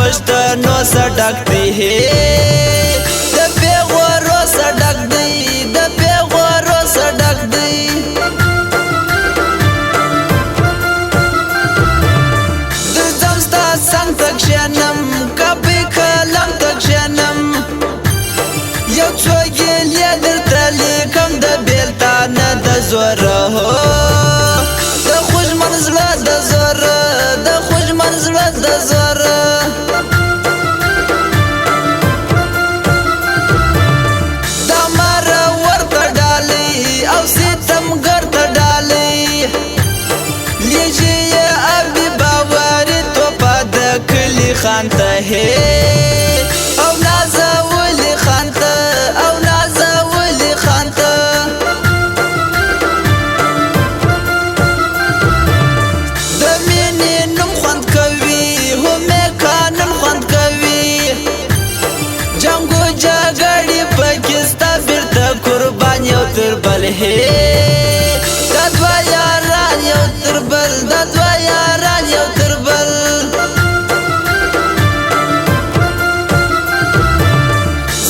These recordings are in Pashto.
پښتنو سډک دی د پیغورو سډک دی د پیغورو سډک دی د زمستا څنګ تکشنم کپی کلم تکشنم یو څو ګیلې درته لیکم د بیلتانه د زوره هو د خوږمن زړه د زوره د خوږمن زړه د زوره دا ماره ورته ډالۍ او ستمګر ته ډالۍ لیجې یې ابي باوري توپه د کلي خان ته او نازولي خان ته او نازولي خان ته د مینې نوم خوند کوي همې قانون خوند کوي جنګو جګړې پکې ستا بیرته قربان یو تر بل دا دوه یاران یو تر بل دا دوه یاران یو تر بل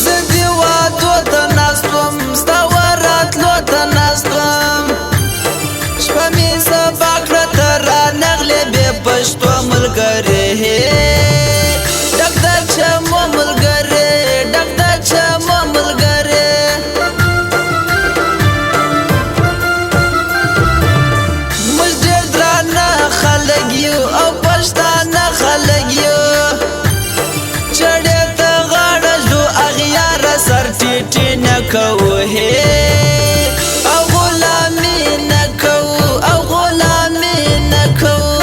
زه دې وادو ته ناست وم ستا وراتلو ته ناست وم شپه مې سبا کړه ته رانغلې بې پښتو ملګرې ډک د چمو ملګرې ډک د چمو ملګرې موږ ډېر درانه خلک یو او پښتانه خلک یو چړې ته غاړه ږدو اغیاره سر ټیټې نه کوو او غلامي نه کوو او غلامي نه کوو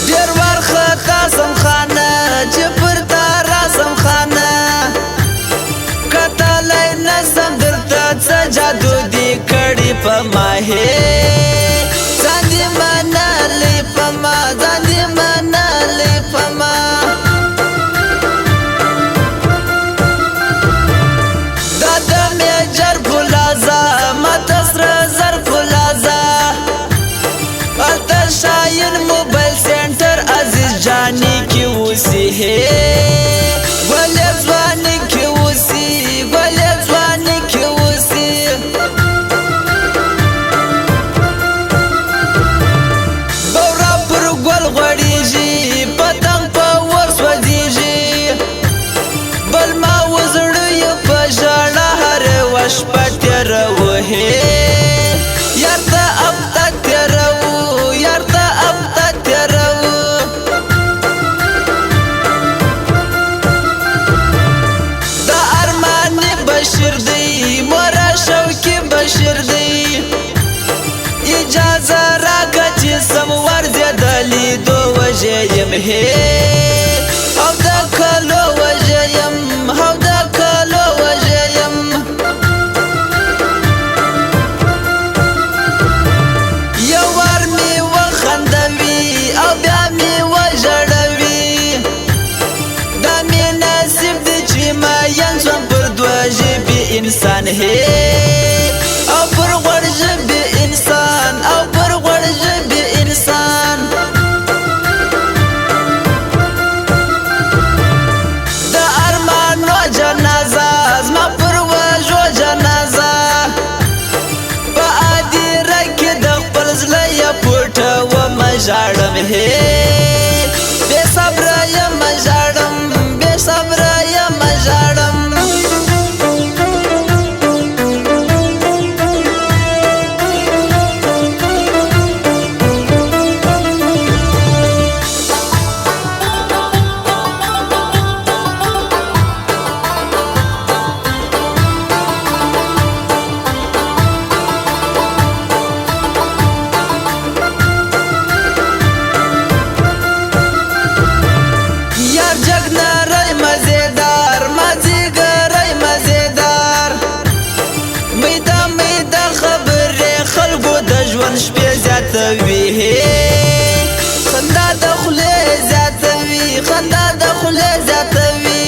ډېر وارخطا سم خانه چې پر تا راسم خانه کتلی نسم درته څه جادو دې کړي په ما ځان دې منلی په ما ځان دې منلی په ما دا د میجر فولازه ماته سره زر فولازه هلته شاین موبایل سینټر عزیز جانی کې اوسي ګلې ځواني کې اوسي ګلې ځواني کې اوسي بورا پر ګل غوړېږي پتنګ په ور سوځېږي بل ما وزړه یې په ژړا هره وشپه تېروو یار ته ابته تېروو یار ته ابته تېروو دا ارماني بشیر دی مورا شوقي بشیر دی اجازه راکړه چې سم ورځې د لیدو وږی یم او د کلو وږی یم او د کلو وږی یم یو وار مې وخندوي او بیا مې وژړوي دا مې نصیب دی چې مین شوم پر دوه ژبې انسان او پر غوړ ژبې انسان او پر غوړ ژبې انسان د ارمانو جنازه زما پر وژو جنازه په ادیره کې د خپل زړه یا پټومه ژاړم بې صبره یم ژاړم بې صبره یم ژاړم میده خبرې خلکو د ژوند شپې زیاتوي خندا د خولې زیاتوي خندا د خولې زیاتوي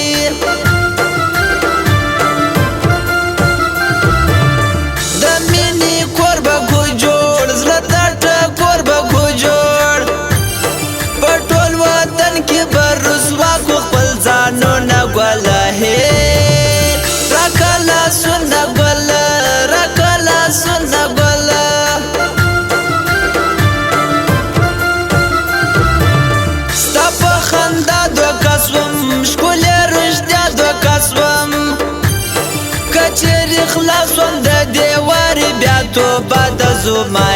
د مینې کور به کو جوړ زړه ته ټکور به کو جوړ په ټول وطن کې به رسوا کو خپل ځانونه ګوله راکله سونه ګوله راکله سونه ګوله ستا په خندا دوکه سوم ښکلې رښتیا دوکه سوم که چیرې خلاص سوم د دې وارې بیا توبه د زما